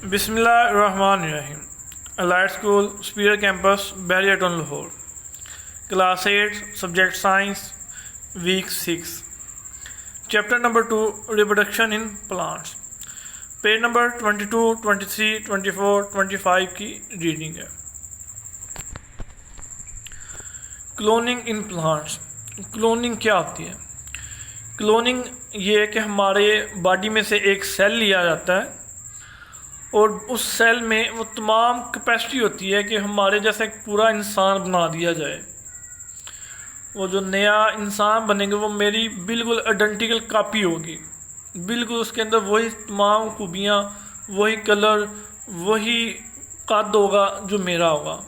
बिस्मिल्लाहिर्रहमानिर्रहीम। Allied school spear campus बैरियटन Lahore. Class 8 subject science week 6 chapter number 2 reproduction in plants. Page number 22, 23, 24, 25 की reading है। Cloning in plants. Cloning क्या होती है? क्लोनिंग ये है कि हमारे बॉडी में से एक सेल लिया जाता है और उस सेल में वो तमाम कैपेसिटी होती है कि हमारे जैसा एक पूरा इंसान बना दिया जाए। वो जो नया इंसान बनेंगे वो मेरी बिल्कुल आइडेंटिकल कॉपी होगी, बिल्कुल उसके अंदर वही तमाम खूबियाँ, वही कलर, वही कद होगा जो मेरा होगा।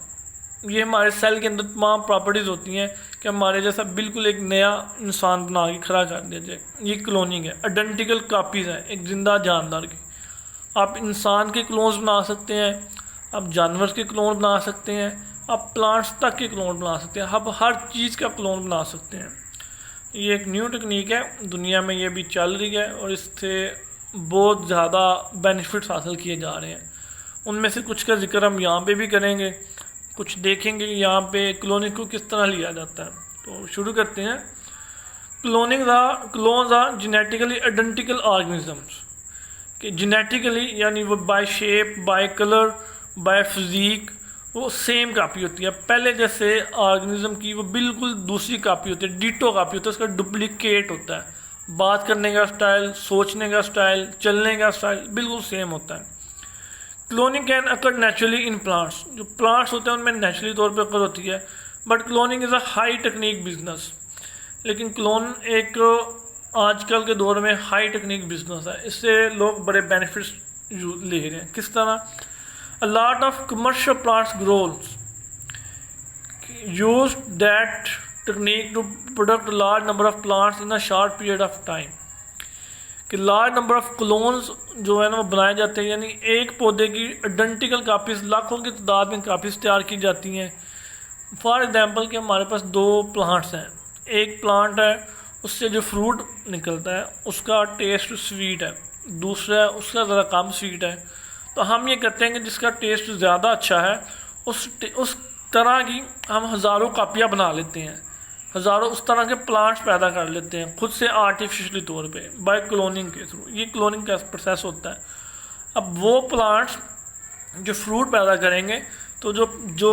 ये हमारे सेल के अंदर तमाम प्रॉपर्टीज़ होती हैं कि हमारे जैसा बिल्कुल एक नया इंसान बना के खड़ा कर दिया जाए। ये क्लोनिंग है। आइडेंटिकल कॉपीज़ हैं एक जिंदा जानदार की। आप इंसान के क्लोन्स बना सकते हैं, आप जानवर के क्लोन बना सकते हैं, आप प्लांट्स तक के क्लोन बना सकते हैं, आप हर चीज़ का क्लोन बना सकते हैं। ये एक न्यू टेक्निक है, दुनिया में ये भी चल रही है और इससे बहुत ज़्यादा बेनिफिट्स हासिल किए जा रहे हैं। उनमें से कुछ का जिक्र हम यहाँ पे भी करेंगे, कुछ देखेंगे यहाँ पे क्लोनिंग को किस तरह लिया जाता है। तो शुरू करते हैं। Clones are genetically identical organisms कि जेनेटिकली यानी वो by shape, by colour, by physique वो सेम कापी होती है। पहले जैसे ऑर्गेनिज्म की वो बिल्कुल दूसरी कापी होती है, डिटो कापी होता है, उसका डुप्लीकेट होता है। बात करने का स्टाइल, सोचने का स्टाइल, चलने का स्टाइल बिल्कुल सेम होता है। Cloning can occur naturally in plants. जो प्लांट्स होते हैं उनमें नेचुरली तौर पर अकर होती है, but cloning is a high technique business. लेकिन क्लोन एक आजकल के दौर में हाई टेक्निक बिजनेस है, इससे लोग बड़े बेनिफिट्स ले रहे हैं। किस तरह? A lot of commercial plants grows use that technique to product large number of plants in a short period of time. कि लार्ज नंबर ऑफ क्लोन्स जो है ना वो बनाए जाते हैं, यानी एक पौधे की आइडेंटिकल कापीज लाखों की तादाद में कापीज तैयार की जाती हैं। फॉर एग्जांपल कि हमारे पास दो प्लांट्स हैं, एक प्लांट है उससे जो फ्रूट निकलता है उसका टेस्ट स्वीट है, दूसरा उसका ज़रा कम स्वीट है। तो हम ये करते हैं कि जिसका टेस्ट ज़्यादा अच्छा है उस तरह की हम हज़ारों कापियाँ बना लेते हैं, हज़ारों उस तरह के प्लांट्स पैदा कर लेते हैं खुद से आर्टिफिशियली तौर पे बाय क्लोनिंग के थ्रू। ये क्लोनिंग का प्रोसेस होता है। अब वो प्लांट्स जो फ्रूट पैदा करेंगे तो जो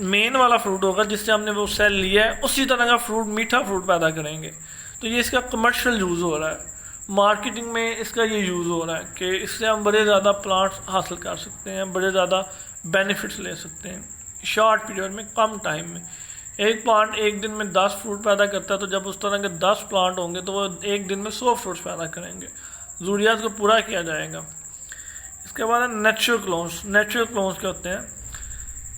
मेन वाला फ्रूट होगा जिससे हमने वो सेल लिया है उसी तरह का फ्रूट, मीठा फ्रूट पैदा करेंगे। तो ये इसका कमर्शियल यूज़ हो रहा है, मार्केटिंग में इसका ये यूज़ हो रहा है कि इससे हम बड़े ज़्यादा प्लांट्स हासिल कर सकते हैं, बड़े ज़्यादा बेनिफिट्स ले सकते हैं शॉर्ट पीरियड में, कम टाइम में। एक प्लांट एक दिन में 10 फ्रूट पैदा करता है, तो जब उस तरह के 10 प्लांट होंगे तो वो एक दिन में 100 फ्रूट्स पैदा करेंगे, ज़रूरियात को पूरा किया जाएगा। इसके बाद नेचुरल क्लोन्स। नेचुरल क्लोन्स क्या होते हैं?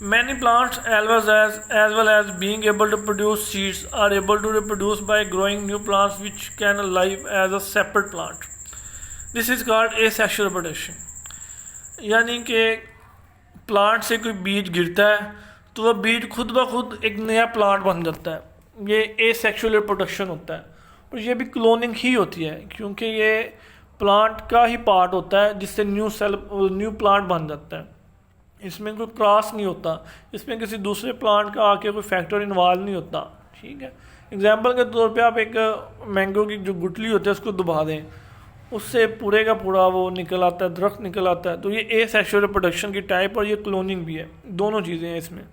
Many plants as well as being able to produce seeds are able to reproduce by growing new plants which can live as a separate plant. This is called asexual reproduction. यानी कि plant से कोई बीज गिरता है तो वह बीज खुद ब खुद एक नया प्लांट बन जाता है। ये एसेक्सुअल रिप्रोडक्शन होता है और ये भी क्लोनिंग ही होती है, क्योंकि ये प्लांट का ही पार्ट होता है जिससे न्यू प्लांट बन जाता है। इसमें कोई क्रॉस नहीं होता, इसमें किसी दूसरे प्लांट का आके कोई फैक्टर इन्वॉल्व नहीं होता। ठीक है, एग्जांपल के तौर पे आप एक मैंगो की जो गुठली होती है उसको दबा दें, उससे पूरे का पूरा वो निकल आता है, दरख्त निकल आता है। तो ये एसेक्सुअल रिप्रोडक्शन की टाइप और ये क्लोनिंग भी है, दोनों चीज़ें हैं इसमें।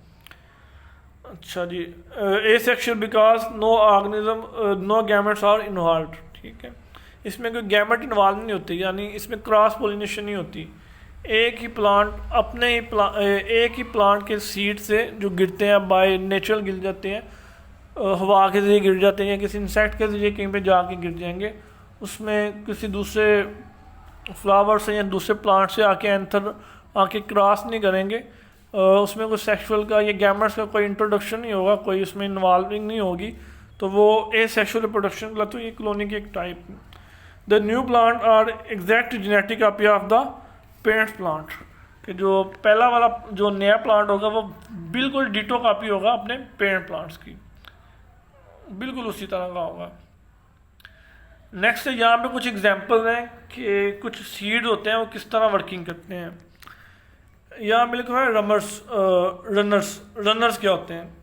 अच्छा जी, asexual because no gametes are involve. ठीक है, इसमें कोई गैमेट इन्वॉल्व नहीं होती, यानी इसमें क्रॉस पोलिनेशन नहीं होती। एक ही प्लांट के सीड से जो गिरते हैं बाय नेचुरल गिर जाते हैं, हवा के ज़रिए गिर जाते हैं, किसी इंसेक्ट के ज़रिए कहीं पे जाके गिर जाएंगे, उसमें किसी दूसरे फ्लावर से या दूसरे प्लांट से आके क्रॉस नहीं करेंगे, उसमें कोई सेक्सुअल का या गैमेट्स का कोई इंट्रोडक्शन नहीं होगा, कोई उसमें इन्वॉल्विंग नहीं होगी, तो वो एसेक्सुअल रिप्रोडक्शन का तो ये क्लोनिंग की एक type. The new plant are exact genetic copy of the parents plant. कि जो पहला वाला जो नया प्लांट होगा वो बिल्कुल डिटो कॉपी होगा अपने पेरेंट प्लांट्स की, बिल्कुल उसी तरह का होगा। नेक्स्ट यहाँ पे कुछ एग्जांपल्स हैं कि कुछ सीड्स होते हैं वो किस तरह वर्किंग करते हैं। यहाँ पे लिखा है रनर्स। रनर्स क्या होते हैं?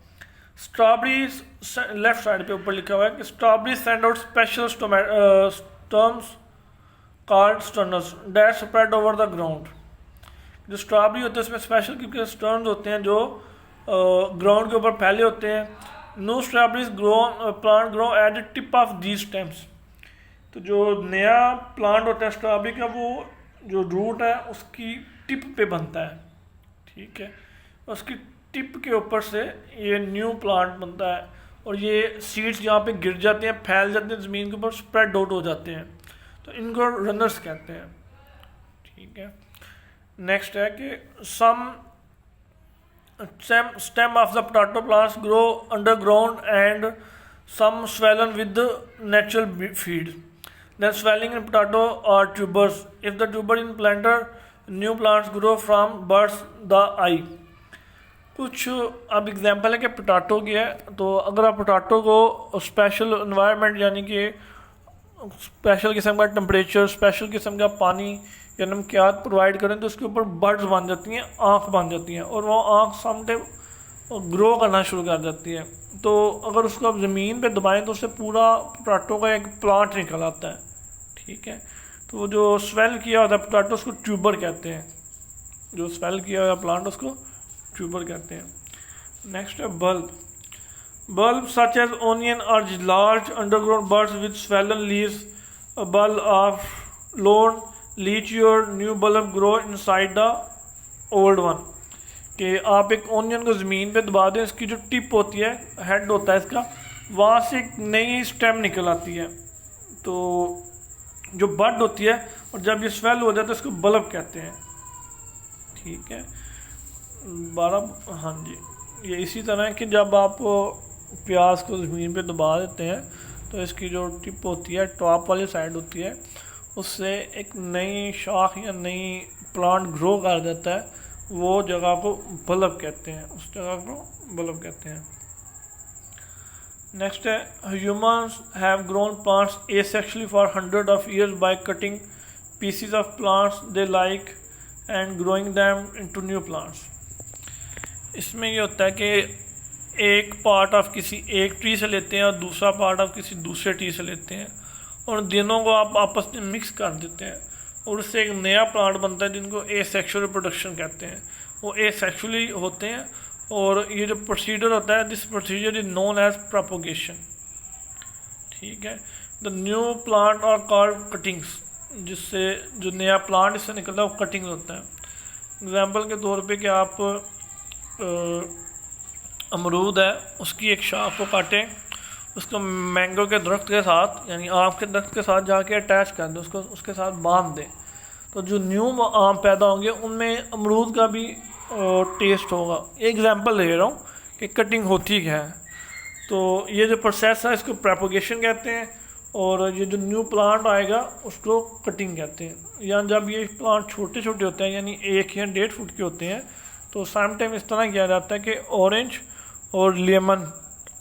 स्ट्रॉबेरीज, लेफ्ट साइड पे ऊपर लिखा हुआ है कि strawberry send out special stems called runners that spread over the ground. जो स्ट्रॉबेरी होते हैं उसमें स्पेशल क्योंकि स्टर्न्स होते हैं जो ग्राउंड के ऊपर फैले होते हैं। New strawberries plant grow at the tip of these stems. तो जो नया प्लांट होता है स्ट्रॉबेरी का, वो जो रूट है उसकी टिप पे बनता है, ठीक है। उसकी टिप के ऊपर से ये न्यू प्लांट बनता है और ये सीड्स यहाँ पे गिर जाते हैं, फैल जाते हैं ज़मीन के ऊपर, स्प्रेड आउट हो जाते हैं, तो इनको रनर्स कहते हैं, ठीक है। नेक्स्ट है कि सम stem of the potato plants grow underground and some swollen with the natural feed. Then swelling in potato are tubers. If the tuber in planter, new plants grow from buds the eye. कुछ अब example है कि potato की है, तो अगर आप potato को स्पेशल इन्वायरमेंट यानी कि स्पेशल किस्म का टेम्परेचर, स्पेशल किस्म का पानी या नमकियात प्रोवाइड करें तो उसके ऊपर बर्ड्स बन जाती हैं, आँख बन जाती हैं और वो आँख सामने ग्रो करना शुरू कर जाती है। तो अगर उसको आप ज़मीन पे दबाएं तो उससे पूरा पोटाटो का एक प्लांट निकल आता है, ठीक है। तो वो जो स्वेल किया होता है पोटाटो उसको ट्यूबर कहते हैं, जो स्वेल किया हुआ प्लांट उसको ट्यूबर कहते हैं। नेक्स्ट है bulb. Bulbs such as onion are large underground buds with swollen leaves. A bulb of lawn leach your new bulb grow inside the old one. कि आप एक ओनियन को ज़मीन पे दबा दें, इसकी जो टिप होती है, हेड होता है इसका, वहाँ से एक नई स्टेम निकल आती है, तो जो बड होती है, और जब ये स्वेल हो जाता है इसको बल्ब कहते हैं, ठीक है। 12 हाँ जी, ये इसी तरह है कि जब आप प्याज को ज़मीन पे दबा देते हैं तो इसकी जो टिप होती है, टॉप वाली साइड होती है, उससे एक नई शाख या नई प्लांट ग्रो कर देता है, वो जगह को बल्ब कहते हैं, उस जगह को बल्ब कहते हैं। नेक्स्ट है humans have grown plants asexually for 100 of years by cutting PCs of plants they like and growing them into new plants. इसमें ये होता है कि एक पार्ट ऑफ किसी एक ट्री से लेते हैं और दूसरा पार्ट ऑफ किसी दूसरे ट्री से लेते हैं और दोनों को आप आपस में मिक्स कर देते हैं और उससे एक नया प्लांट बनता है जिनको एसेक्सुअल रिप्रोडक्शन कहते हैं। वो एसेक्सुअली होते हैं और ये जो प्रोसीजर होता है, this procedure is known as propagation, ठीक है। The new plant are called cuttings, जिससे जो नया प्लांट इससे निकलता है वो कटिंग्स होता है। एग्जाम्पल के तौर पे कि आप अमरूद है, उसकी एक शाख को काटें, उसको मैंगो के दरख्त के साथ यानी आम के दरख्त के साथ जाके अटैच कर दें, उसको उसके साथ बांध दें, तो जो न्यू आम पैदा होंगे उनमें अमरूद का भी टेस्ट होगा। एग्जांपल दे रहा हूँ कि कटिंग होती है। तो ये जो प्रोसेस है इसको प्रोपोगेशन कहते हैं और ये जो न्यू प्लांट आएगा उसको कटिंग कहते हैं। या जब ये प्लांट छोटे छोटे होते हैं यानी 1 या 1.5 फुट के होते हैं तो सम टाइम इस तरह किया जाता है कि ऑरेंज और लेमन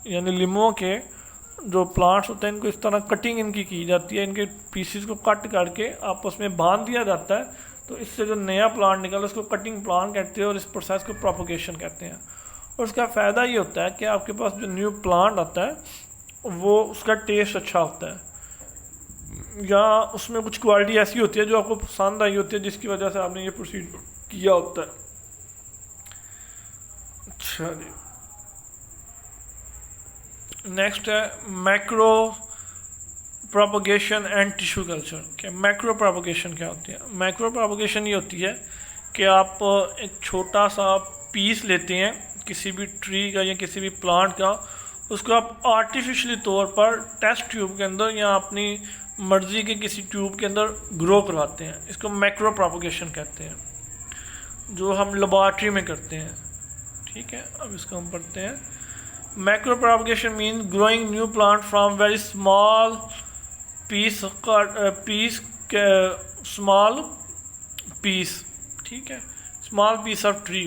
यानी लीमो के जो प्लांट्स होते हैं इनको इस तरह कटिंग इनकी की जाती है, इनके पीसीस को कट करके आपस में बांध दिया जाता है, तो इससे जो नया प्लांट निकला उसको कटिंग प्लांट कहते हैं और इस प्रोसेस को प्रोपोगेशन कहते हैं। और उसका फ़ायदा ये होता है कि आपके पास जो न्यू प्लांट आता है वो उसका टेस्ट अच्छा होता है या उसमें कुछ क्वालिटी ऐसी होती है जो आपको पसंद आई होती है जिसकी वजह से आपने ये प्रोसीजर किया होता है। अच्छा जी, नेक्स्ट है macro propagation and tissue culture. क्या मैक्रो प्रोपोगेशन क्या होती है? मैक्रो प्रोपोगेशन ये होती है कि आप एक छोटा सा पीस लेते हैं किसी भी ट्री का या किसी भी प्लांट का, उसको आप आर्टिफिशियली तौर पर टेस्ट ट्यूब के अंदर या अपनी मर्ज़ी के किसी ट्यूब के अंदर ग्रो करवाते हैं। इसको मैक्रो प्रोपोगेशन कहते हैं, जो हम लेबॉर्ट्री में करते हैं, ठीक है। अब इसको हम पढ़ते हैं। Macro propagation means growing new plant from very small piece, ठीक है, small piece of tree.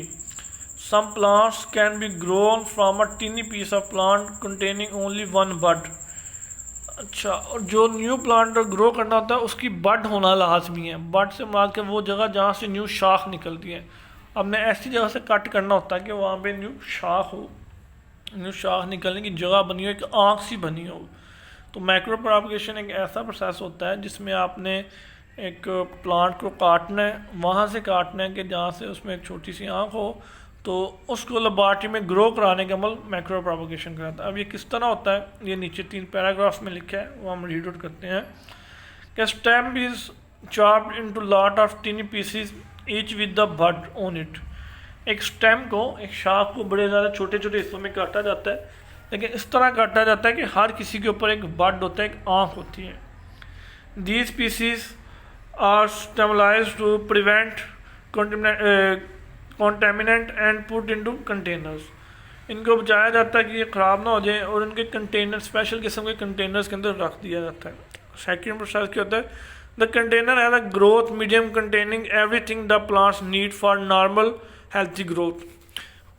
Some plants can be grown from a tiny piece of plant containing only 1 bud. अच्छा, और जो न्यू प्लांट ग्रो करना होता है उसकी बड होना लाजमी है। बड से मुराद के वो जगह जहाँ से न्यू शाख निकलती है, हमने ऐसी जगह से कट करना होता है कि वहाँ पे न्यू शाख हो, न्यू शाख निकलने की जगह बनी हो, एक आँख सी बनी हो। तो माइक्रो प्रोपगेशन एक ऐसा प्रोसेस होता है जिसमें आपने एक प्लांट को काटना है, वहाँ से काटना है कि जहाँ से उसमें एक छोटी सी आँख हो, तो उसको लेबॉरेटरी में ग्रो कराने का अमल माइक्रो प्रोपगेशन कराता है। अब ये किस तरह होता है, ये नीचे 3 पैराग्राफ्स में लिखा है, वो हम रीड आउट करते हैं कि stem is chopped into lot of tiny pieces each with the bud on it. एक स्टेम को, एक शाख को बड़े ज़्यादा छोटे छोटे हिस्सों में काटा जाता है, लेकिन इस तरह काटा जाता है कि हर किसी के ऊपर एक बड होता है, एक आँख होती है। These pieces are stabilized to prevent contaminant and put into containers. इनको बचाया जाता है कि ये ख़राब ना हो जाए और इनके कंटेनर, स्पेशल किस्म के कंटेनर्स के अंदर रख दिया जाता है। सेकेंड प्रोसेस क्या होता है, the container has a growth medium containing everything the plants need for normal healthy growth.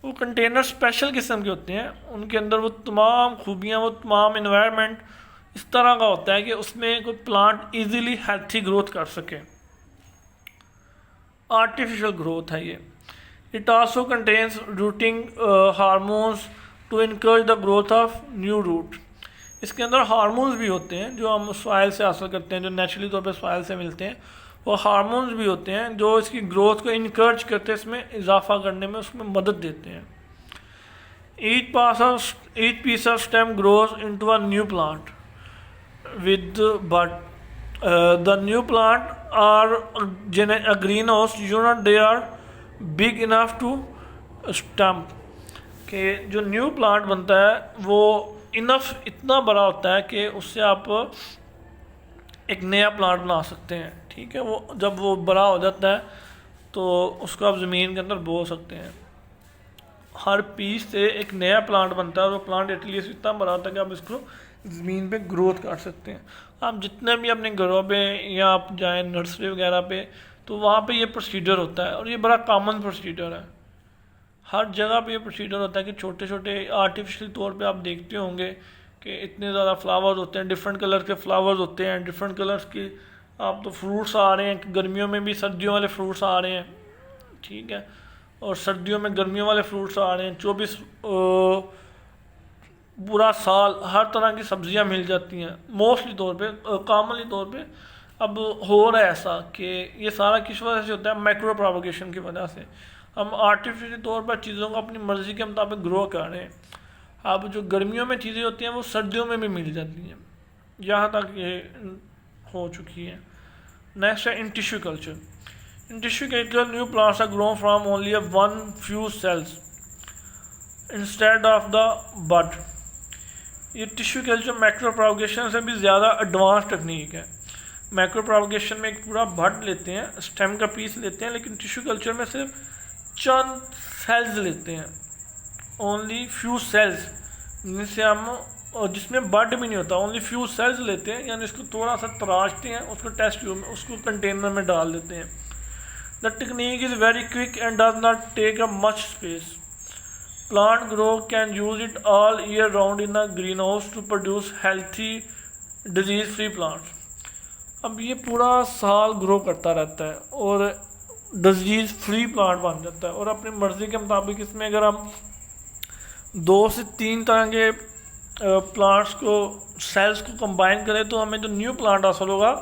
वो कंटेनर स्पेशल किस्म के होते हैं, उनके अंदर वो तमाम खूबियाँ, वो तमाम इन्वायरमेंट इस तरह का होता है कि उसमें कोई प्लांट इजीली हेल्थी ग्रोथ कर सके। आर्टिफिशियल ग्रोथ है ये। It also contains rooting hormones to encourage the growth of new root. इसके अंदर हार्मोन्स भी होते हैं जो हम सॉइल से हासिल करते हैं, जो नेचुरली तौर पे सॉइल से मिलते हैं। वो हार्मोन्स भी होते हैं जो इसकी ग्रोथ को इनकरेज करते हैं, इसमें इजाफा करने में उसमें मदद देते हैं। Each piece of stem grows into a new plant with but the new plant are a greenhouse unit, they are big enough to stump। कि जो न्यू प्लांट बनता है वो इतना बड़ा होता है कि उससे आप एक नया प्लांट बना सकते हैं। ठीक है, वो जब वो बड़ा हो जाता है तो उसको आप ज़मीन के अंदर बो सकते हैं। हर पीस से एक नया प्लांट बनता है और वो प्लांट एटलीस्ट इतना बड़ा होता है कि आप इसको ज़मीन पे ग्रोथ कर सकते हैं। आप जितने भी अपने घरों पे या आप जाएँ नर्सरी वगैरह पे, तो वहाँ पे ये प्रोसीजर होता है और ये बड़ा कॉमन प्रोसीजर है। हर जगह पे ये प्रोसीजर होता है कि छोटे छोटे आर्टिफिशियल तौर पे आप देखते होंगे कि इतने ज़्यादा फ्लावर्स होते हैं, डिफरेंट कलर के फ्लावर्स होते हैं, डिफरेंट कलर्स के आप तो फ्रूट्स आ रहे हैं, गर्मियों में भी सर्दियों वाले फ्रूट्स आ रहे हैं। ठीक है, और सर्दियों में गर्मियों वाले फ्रूट्स आ रहे हैं। 24 पूरा साल हर तरह की सब्जियां मिल जाती हैं मोस्टली तौर पे, कॉमनली तौर पे। अब हो रहा है ऐसा कि ये सारा किस वजह से होता है, माइक्रो प्रोपगेशन की वजह से। हम आर्टिफिशियल तौर पर चीज़ों को अपनी मर्ज़ी के मुताबिक ग्रो कर रहे हैं। अब जो गर्मियों में चीज़ें होती हैं वो सर्दियों में भी मिल जाती हैं, यहाँ तक ये हो चुकी है। नेक्स्ट है in tissue culture. In tissue culture new plants are grown from only a one few cells instead of the bud. ये टिश्यू कल्चर माइक्रो प्रोपगेशन से भी ज़्यादा एडवांस टेक्निक है। माइक्रो प्रोपगेशन में एक पूरा बड लेते हैं, स्टेम का पीस लेते हैं, लेकिन टिश्यू कल्चर में सिर्फ चंद सेल्स लेते हैं, ओनली फ्यू सेल्स, जिनसे हम, जिसमें बड भी नहीं होता, ओनली फ्यू सेल्स लेते हैं, यानी इसको थोड़ा सा तराशते हैं, उसको टेस्ट ट्यूब में, उसको कंटेनर में डाल देते हैं। The technique is very quick and does not take a much space. Plant grow can use it all year round in a greenhouse to produce healthy disease-free plants। अब ये पूरा साल ग्रो करता रहता है और डिजीज़ फ्री प्लांट बन जाता है। और अपनी मर्ज़ी के मुताबिक इसमें अगर हम 2 से 3 तरह के प्लांट्स को, सेल्स को कंबाइन करें, तो हमें जो न्यू प्लांट हासिल होगा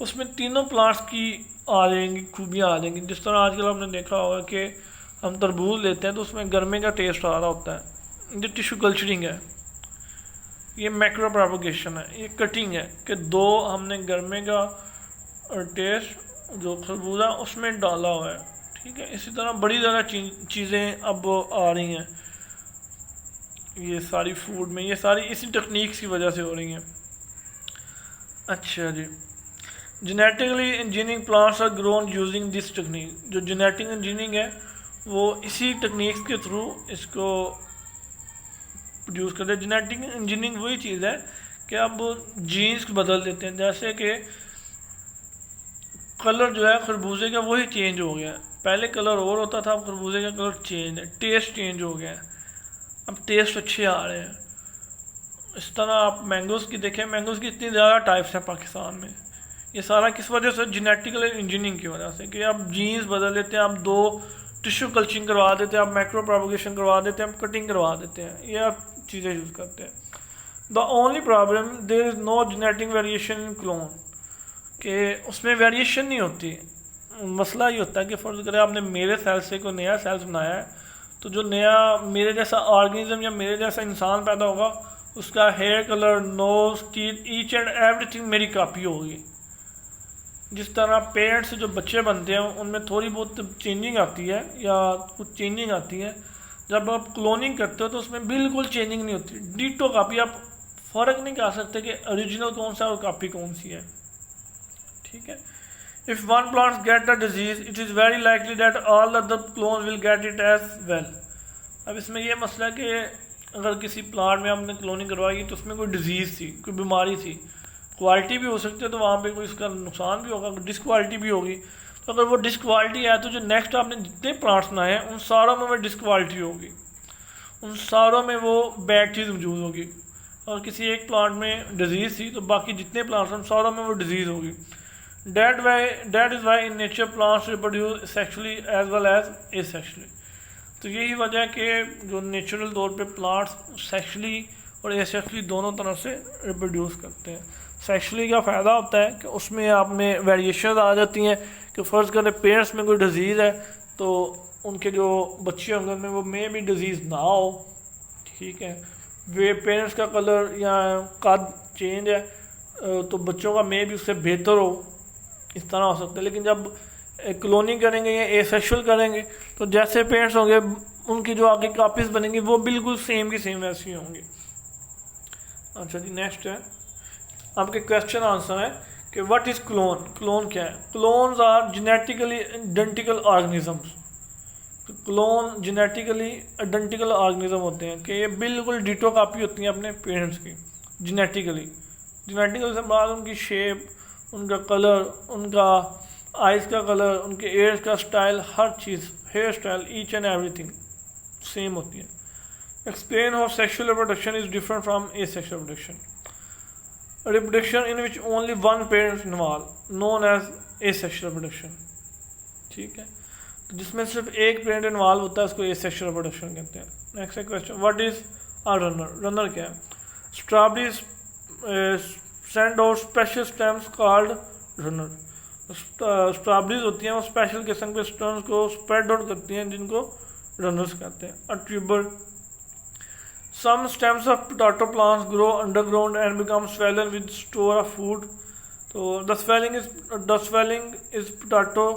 उसमें तीनों प्लांट्स की आ जाएंगी, खूबियाँ आ जाएंगी। जिस तरह आजकल हमने देखा होगा कि हम तरबूज लेते हैं तो उसमें गर्मे का टेस्ट आ रहा होता है। ये टिश्यू कल्चरिंग है, ये माइक्रो प्रोपगेशन है, ये कटिंग है कि 2 हमने गर्मे का टेस्ट जो खरबूजा उसमें डाला हुआ है। ठीक है, इसी तरह बड़ी ज़्यादा चीज़ें अब आ रही हैं ये सारी फूड में, ये सारी इसी टेक्निक्स की वजह से हो रही हैं। अच्छा जी, genetically engineering plants are grown using this technique. जो जेनेटिक इंजीनियरिंग है वो इसी टेक्निक्स के थ्रू इसको प्रोड्यूस करते हैं। जेनेटिक इंजीनियरिंग वही चीज़ है कि अब जीन्स बदल देते हैं, जैसे कि कलर जो है खरबूजे का वही चेंज हो गया है। पहले कलर और होता था, अब खरबूजे का कलर चेंज है, टेस्ट चेंज हो गया है, अब टेस्ट अच्छे आ रहे हैं। इस तरह आप मैंगोज़ की देखें, मैंगोज़ की इतनी ज़्यादा टाइप्स हैं पाकिस्तान में। ये सारा किस वजह से, जेनेटिकल इंजीनियरिंग की वजह से, कि आप जीन्स बदल लेते हैं, आप 2 टिश्यू कल्चरिंग करवा देते हैं, आप माइक्रो प्रोपगेशन करवा देते हैं, आप कटिंग करवा देते हैं, ये आप चीज़ें यूज़ करते हैं। The only problem there is no genetic variation in clone, कि उसमें वेरिएशन नहीं होती। मसला ये होता है कि फर्ज करें आपने मेरे सेल से कोई नया सेल्स बनाया है, तो जो नया मेरे जैसा ऑर्गेनिज्म या मेरे जैसा इंसान पैदा होगा, उसका hair colour, nose, teeth, each and everything मेरी कॉपी होगी। जिस तरह पेरेंट्स से जो बच्चे बनते हैं उनमें थोड़ी बहुत चेंजिंग आती है या कुछ चेंजिंग आती है, जब आप क्लोनिंग करते हो तो उसमें बिल्कुल चेंजिंग नहीं होती, डिटो कॉपी। आप फ़र्क नहीं कर सकते कि ओरिजिनल कौन सा और कॉपी कौन सी है, ठीक है। If one plant get a disease, it is very likely that all other clone will get it as well. अब इसमें यह मसला है कि अगर किसी प्लांट में आपने क्लोनिंग करवाई तो उसमें कोई डिजीज़ थी, कोई बीमारी थी, क्वालिटी भी हो सकती है, तो वहाँ पे कोई इसका नुकसान भी होगा, डिसक्वालिटी भी होगी। तो अगर वो डिसक्वालिटी है तो जो नेक्स्ट आपने जितने प्लांट्स बनाए हैं उन सारों में वो डिसक्वालिटी होगी, उन सारों में वो बैड चीज़ मौजूद होगी। और किसी एक प्लांट में डिजीज़ थी तो बाकी जितने प्लांट्स हैं सारों में वो डिजीज़ होगी। That is why in nature plants reproduce sexually as well as asexually। तो यही वजह है कि जो नेचुरल तौर पे प्लांट्स सेक्शुअली और एसेक्सुअली दोनों तरह से रिप्रोड्यूस करते हैं। सेक्शुअली का फ़ायदा होता है कि उसमें आप में वेरिएशन आ जाती हैं, कि फ़र्ज़ करें पेरेंट्स में कोई डिज़ीज़ है तो उनके जो बच्चे होंगे उनमें वो में भी डिज़ीज़ ना हो, ठीक है। वे पेरेंट्स का कलर या कद चेंज है तो बच्चों का में भी उससे बेहतर हो, इस तरह हो सकता है। लेकिन जब क्लोनिंग करेंगे या एसेक्सुअल करेंगे तो जैसे पेरेंट्स होंगे उनकी जो आगे कॉपीज़ बनेंगी वो बिल्कुल सेम की सेम वैसी होंगी। अच्छा जी, नेक्स्ट है आपके क्वेश्चन आंसर है कि व्हाट इज़ क्लोन। क्लोन क्या है? Clones are genetically identical organisms. Clone genetically identical organism होते हैं कि ये बिल्कुल डिटो कॉपी होती हैं अपने पेरेंट्स की जेनेटिकली। जेनेटिकल से बाद उनकी शेप, उनका कलर, उनका आइज़ का कलर, उनके एयर्स का स्टाइल, हर चीज़, hair style, each and everything same होती है। Explain how sexual reproduction is different from asexual reproduction. Reproduction in which only one parent involve known as asexual reproduction, ठीक है। तो जिसमें सिर्फ एक पेरेंट इन्वॉल्व होता है उसको एसेक्सुअल रिप्रोडक्शन कहते हैं। Next question, what is a runner. Runner क्या है? Strawberries send out special stems called runner. Strawberries होती हैं वो स्पेशल किस्म के स्टेम्स को स्प्रेड आउट करती हैं जिनको रनर्स कहते हैं। A tuber, some stems of potato plants grow underground and become swollen with store of food. तो द स्वेलिंग इज पोटैटो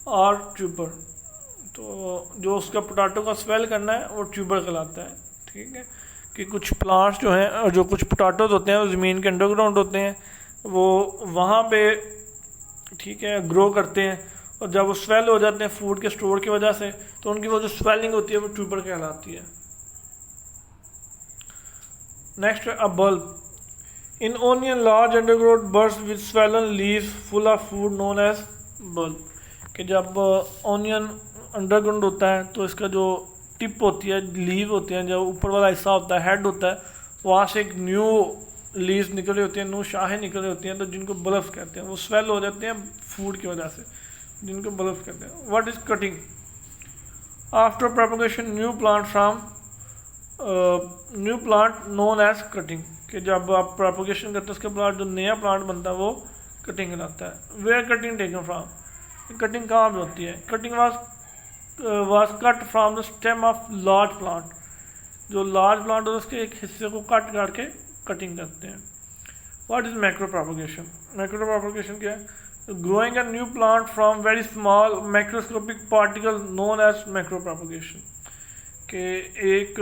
और ट्यूबर। तो जो उसका पोटैटो का स्वेल करना है वो ट्यूबर कहलाता है, ठीक है। कि कुछ प्लांट्स जो हैं और जो कुछ पोटैटोज होते हैं वो ज़मीन के अंडरग्राउंड होते हैं, वो वहाँ पे, ठीक है, ग्रो करते हैं। और जब वो स्वेल हो जाते हैं फूड के स्टोर की वजह से तो उनकी वो जो स्वेलिंग होती है वो ट्यूबर कहलाती है। नेक्स्ट है a bulb. In onion large undergrowth birds with swollen leaves full of food known as bulb. कि जब ऑनियन अंडरग्राउंड होता है तो इसका जो टिप होती है, लीव होती हैं, जो ऊपर वाला हिस्सा होता है, हेड होता है, वहाँ से एक न्यू लीव्स निकल रही होती हैं, न्यू शाखें निकल रही होती हैं, तो जिनको बल्ब्स कहते हैं। वो स्वेल हो जाते हैं फूड की वजह से, जिनको बल्ब्स कहते हैं। What is cutting. After propagation new plant known as cutting. कि जब आप प्रोपगेशन करते हैं उसके बाद जो नया प्लांट बनता है वो कटिंग कहलाता है। Where cutting taken from. Cutting कहाँ पे होती है? Cutting was cut from the stem of large plant। जो लार्ज प्लांट होता है उसके एक हिस्से को कट करके कटिंग करते हैं। What is micro propagation. Micro propagation क्या है? Growing a new plant from very small microscopic particle known as micro propagation. कि एक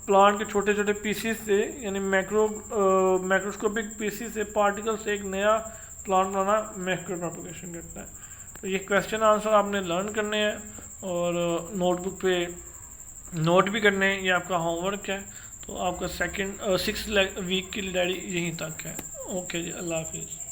प्लांट के छोटे छोटे पीसीस से, यानी माइक्रोस्कोपिक पीसीस से, पार्टिकल से एक नया प्लांट बनाना माइक्रो प्रोपगेशन करता है। तो ये क्वेश्चन आंसर आपने लर्न करने हैं और नोटबुक पे नोट भी करने हैं, ये आपका होमवर्क है। तो आपका 6 वीक की डायरी यहीं तक है। ओके जी, अल्लाह हाफिज़।